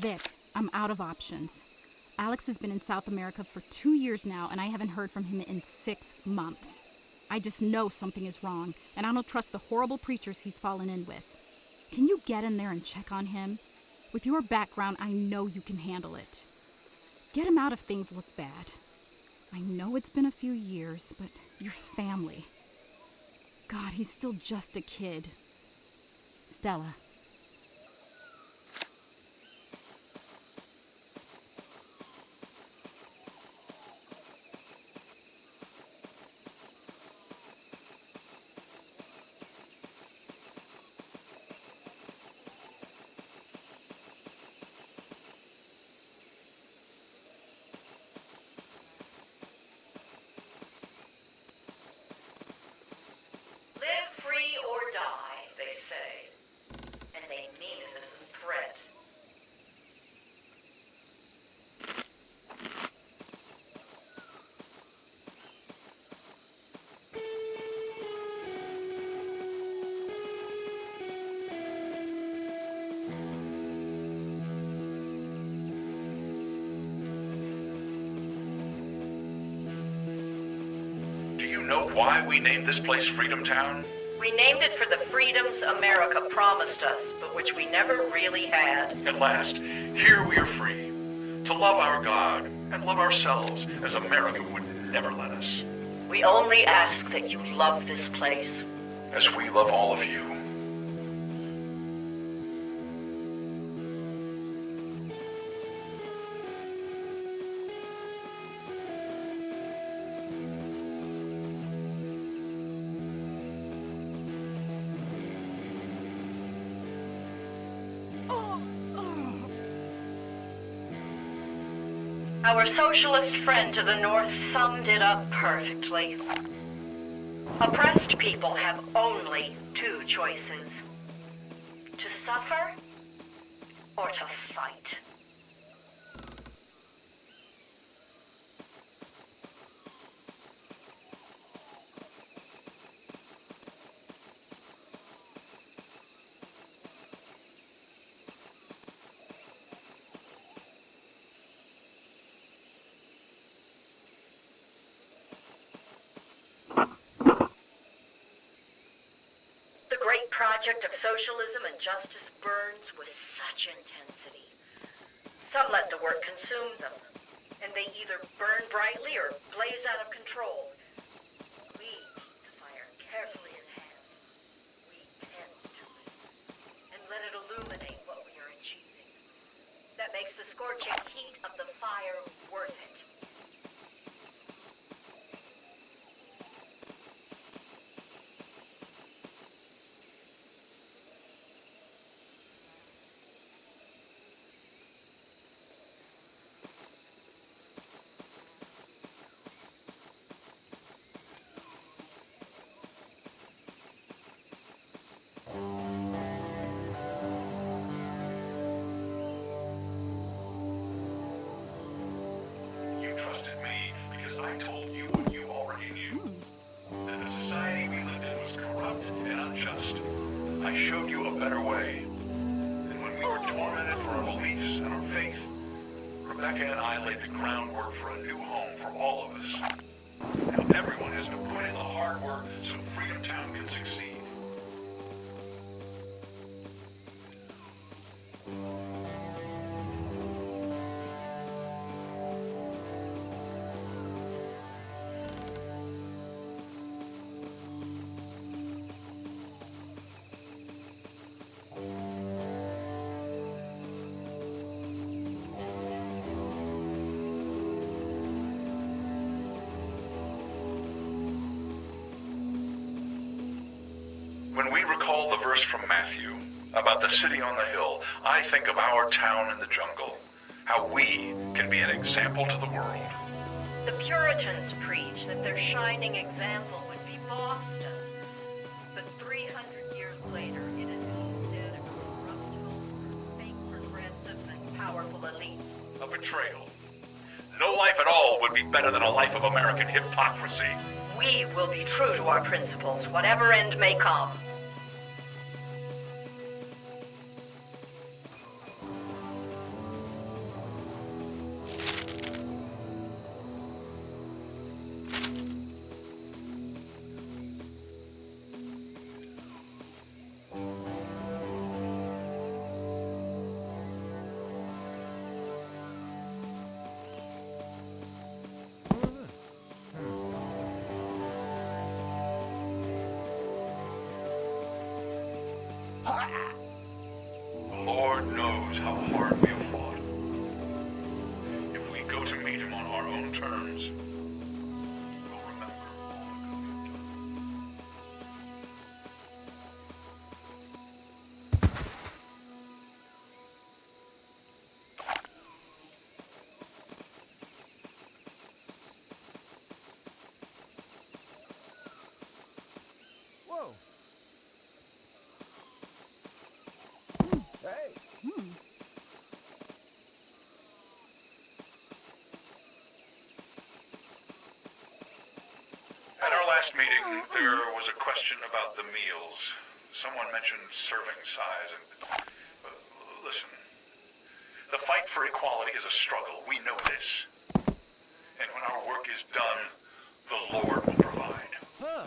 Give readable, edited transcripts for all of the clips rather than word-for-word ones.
Vic, I'm out of options. Alex has been in South America for 2 years now, and I haven't heard from him in 6 months. I just know something is wrong, and I don't trust the horrible preachers he's fallen in with. Can you get in there and check on him? With your background, I know you can handle it. Get him out if things look bad. I know it's been a few years, but your family. God, he's still just a kid. Stella. Know why we named this place Freedom Town? We named it for the freedoms America promised us, but which we never really had. At last, here we are free to love our God and love ourselves as America would never let us. We only ask that you love this place. As we love all of you. Our socialist friend to the north summed it up perfectly. Oppressed people have only 2 choices. To suffer or to fight. Project of socialism and justice burns with such intensity. Some let the work consume them, and they either burn brightly or blaze out of control. We keep the fire carefully in hand. We tend to it, and let it illuminate what we are achieving. That makes the scorching heat of the fire worth it. I showed you a better way. And when we were tormented for our beliefs and our faith, Rebecca and I laid the groundwork for a new home for all of us. Now everyone has to put in the hard work so Freedom Town can succeed. When we recall the verse from Matthew about the city on the hill, I think of our town in the jungle, how we can be an example to the world. The Puritans preached that their shining example would be Boston, but 300 years later it is instead a corrupt home for fake progressives and powerful elites. A betrayal. No life at all would be better than a life of American hypocrisy. We will be true to our principles, whatever end may come. last meeting, there was a question about the meals. Someone mentioned serving size, and... listen. The fight for equality is a struggle. We know this. And when our work is done, the Lord will provide. Huh.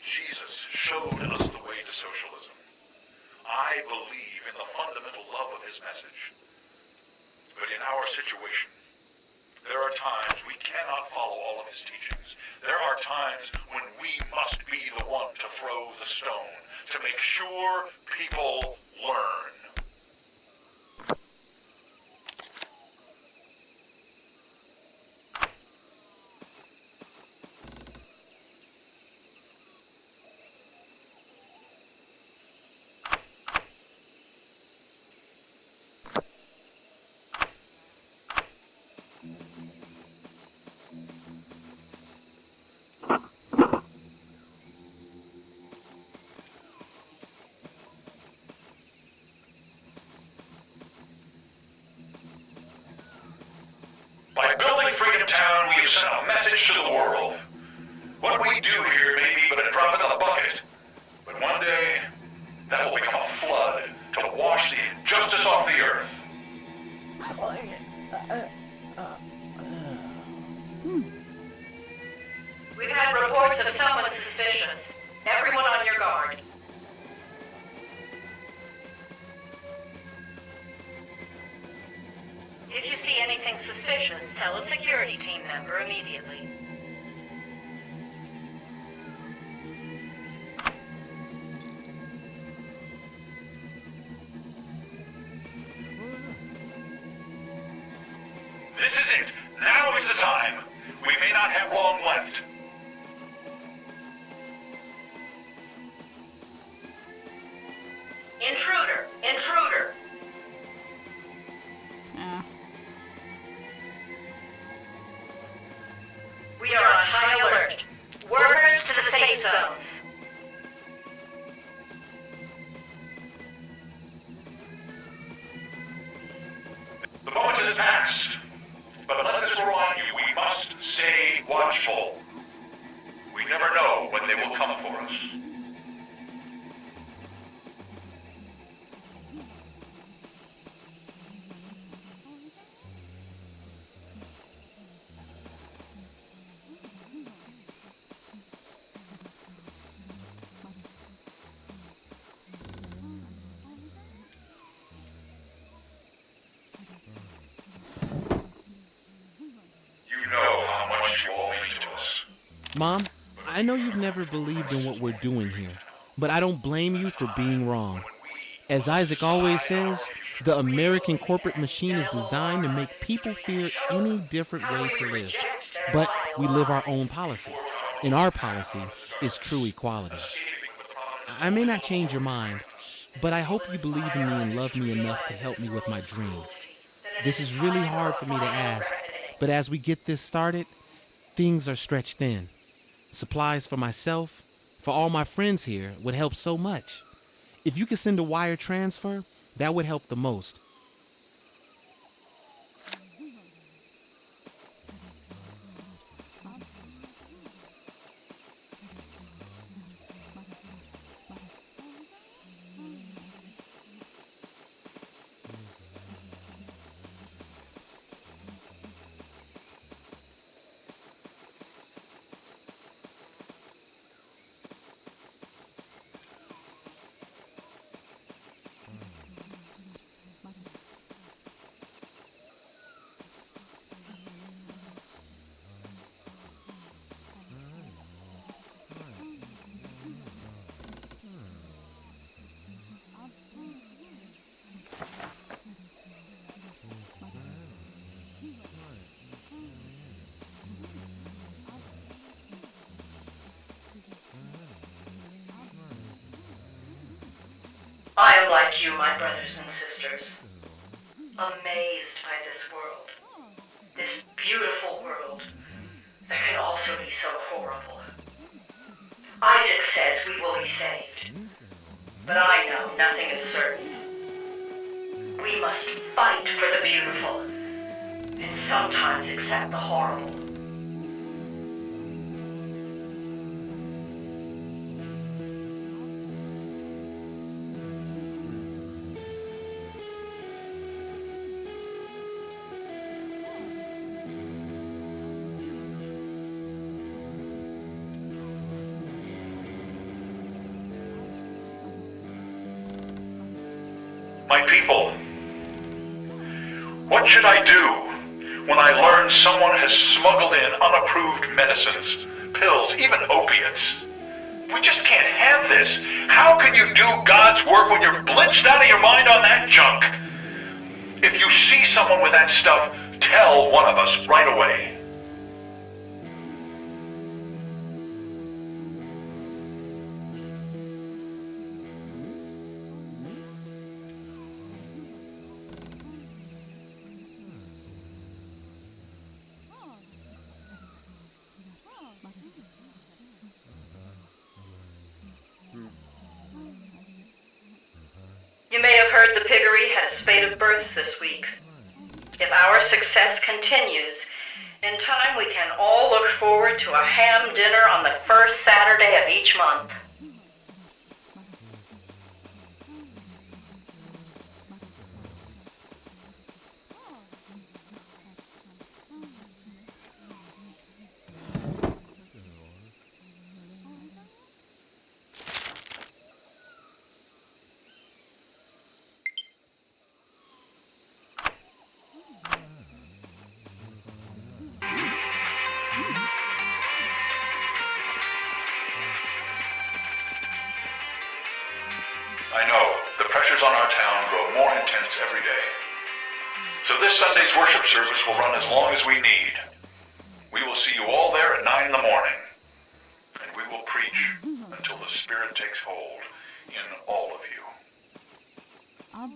Jesus showed us the way to socialism. I believe in the fundamental love of his message. But in our situation, there are times we cannot follow all of his teachings. There are times when we must be the one to throw the stone, to make sure people learn. By building Freedom Town, we have sent a message to the world. What we do here may be but a drop in the bucket, but one day, that will become a flood to wash the injustice off the earth. We've had reports of someone suspicious. Everyone on your guard. If you see anything suspicious, tell a security team member immediately. This is it. Now is the time. We may not have long left. Intruder! Intruder! We are on high alert. Workers to the safe zones. The moment has passed. But let us remind you, we must stay watchful. We never know when they will come for us. You know how much you all mean to us. Mom, I know you've never believed in what we're doing here, but I don't blame you for being wrong. As Isaac always says, the American corporate machine is designed to make people fear any different way to live. But we live our own policy, and our policy is true equality. I may not change your mind, but I hope you believe in me and love me enough to help me with my dream. This is really hard for me to ask, but as we get this started, things are stretched thin. Supplies for myself, for all my friends here, would help so much. If you could send a wire transfer, that would help the most. I am like you, my brothers and sisters. wonders, amazed by this world. This beautiful world that can also be so horrible. Isaac says we will be saved, but I know nothing is certain. We must fight for the beautiful, and sometimes accept the horrible. My people, what should I do when I learn someone has smuggled in unapproved medicines, pills, even opiates? We just can't have this. How can you do God's work when you're blitzed out of your mind on that junk? If you see someone with that stuff, tell one of us right away. You may have heard the piggery had a spate of births this week. If our success continues, in time we can all look forward to a ham dinner on the first Saturday of each month. I know, the pressures on our town grow more intense every day. So this Sunday's worship service will run as long as we need. We will see you all there at 9 in the morning. And we will preach until the Spirit takes hold in all of you. Oh,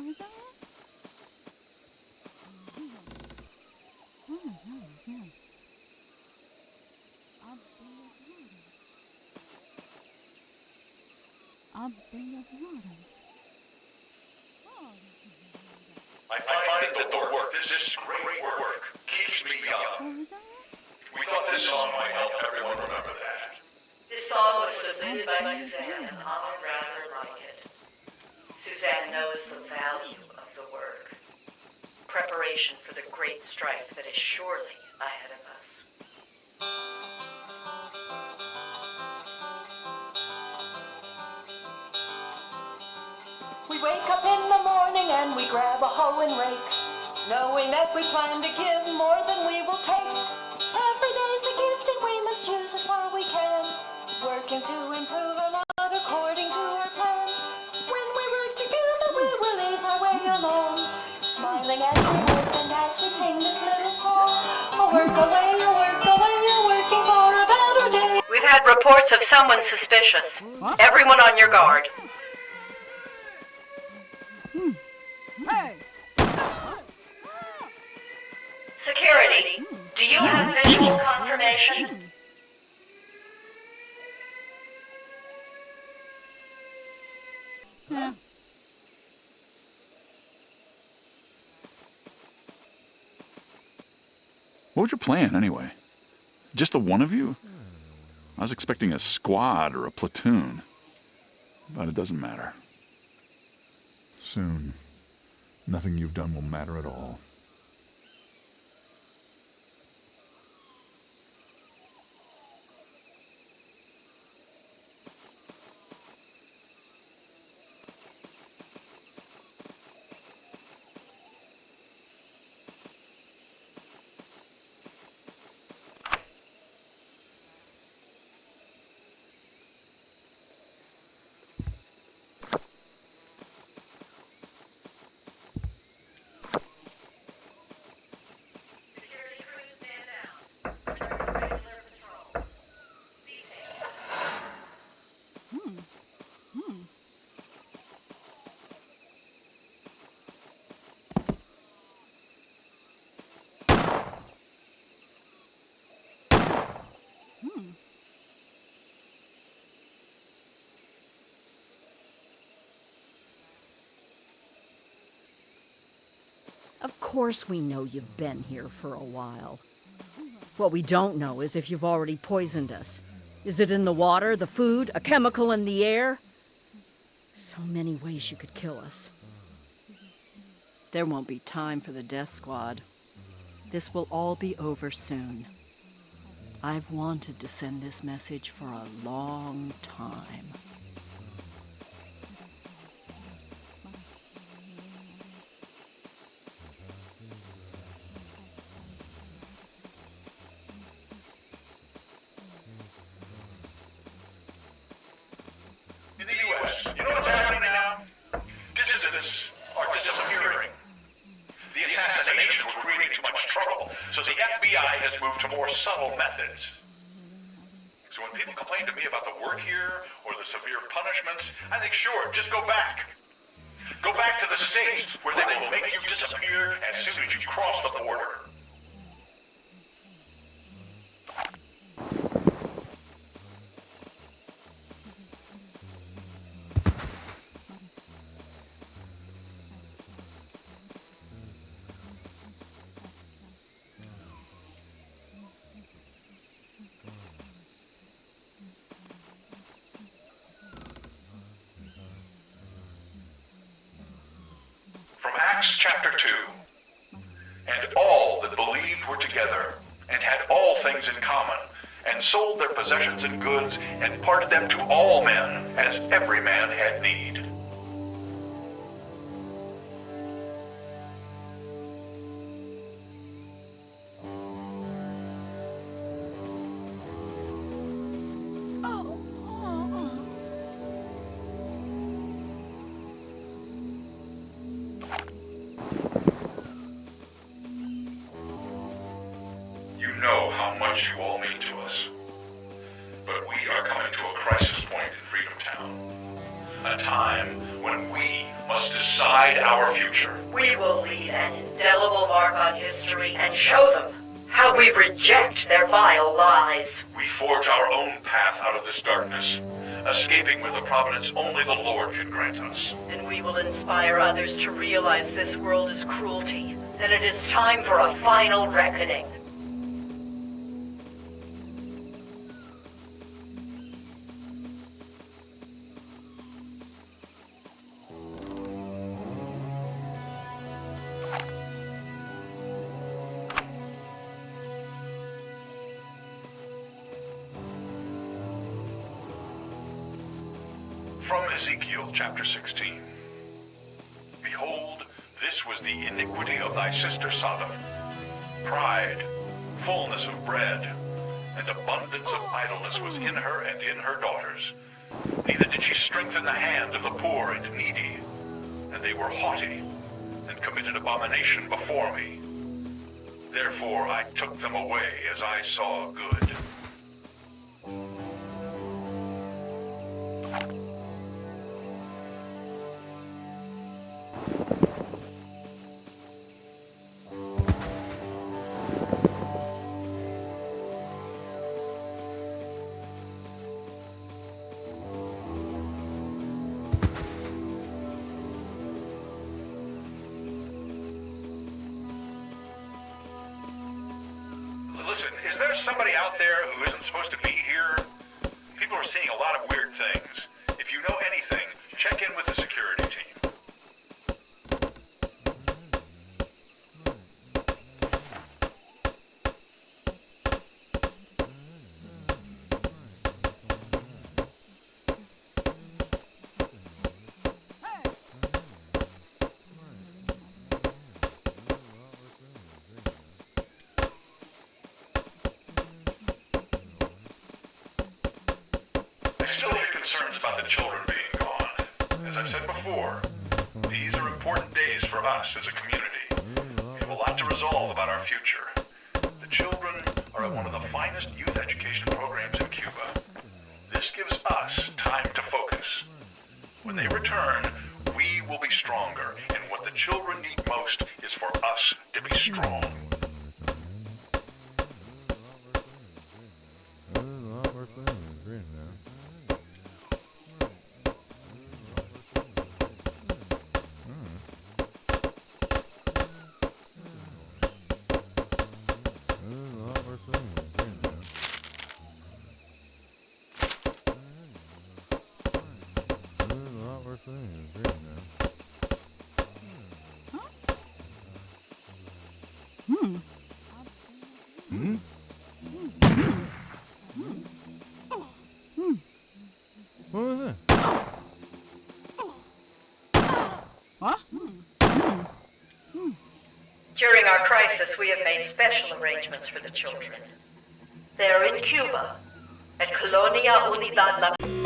is that it? I find that the work, this great work, keeps me young. We thought this song might help everyone remember that. This song was submitted by Suzanne, and I'd rather like it. Suzanne knows the value of the work. Preparation for the great strife that is surely ahead of us. We wake up in the morning and we grab a hoe and rake, knowing that we plan to give more than we will take. Every day's a gift and we must use it while we can, working to improve our lot according to our plan. When we work together we will ease our way along, smiling as we work and as we sing this little song. Working for a better day. We've had reports of someone suspicious. Everyone on your guard. Security, do you have visual confirmation? Yeah. What was your plan, anyway? Just the one of you? I was expecting a squad or a platoon. But it doesn't matter. Soon, nothing you've done will matter at all. course we know you've been here for a while. What we don't know is if you've already poisoned us. Is it in the water, the food, a chemical in the air? So many ways you could kill us. There won't be time for the death squad. This will all be over soon. I've wanted to send this message for a long time. In the U.S., you know what's happening now? Dissidents are disappearing. The assassinations were creating too much trouble, so the FBI has moved to more subtle methods. So when people complain to me about the work here, or the severe punishments, I think, sure, just go back. Go back to the States, where they will make you disappear as soon as you cross the border. From Acts chapter 2. And all that believed were together, and had all things in common, and sold their possessions and goods, and parted them to all men, as every man had need. You know how much you all mean to us. But we are coming to a crisis point in Freedom Town. A time when we must decide our future. We will leave an indelible mark on history and show them how we reject their vile lies. We forge our own path out of this darkness, escaping with a providence only the Lord can grant us. And we will inspire others to realize this world is cruelty, that it is time for a final reckoning. From Ezekiel chapter 16. Behold, this was the iniquity of thy sister Sodom. Pride, fullness of bread, and abundance of idleness was in her and in her daughters. Neither did she strengthen the hand of the poor and needy. And they were haughty, and committed abomination before me. Therefore I took them away as I saw good. Listen, is there somebody out there who isn't supposed to be here? People are seeing a lot of weird things. If you know anything, check in with the security team. I still hear concerns about the children being gone. As I've said before, these are important days for us as a community. We have a lot to resolve about our future. The children are at one of the finest youth education programs in Cuba. This gives us time to focus. When they return, we will be stronger, and what the children need most is for us to be strong. What was that? Huh? During our crisis, we have made special arrangements for the children. They are in Cuba, at Colonia Unidad La...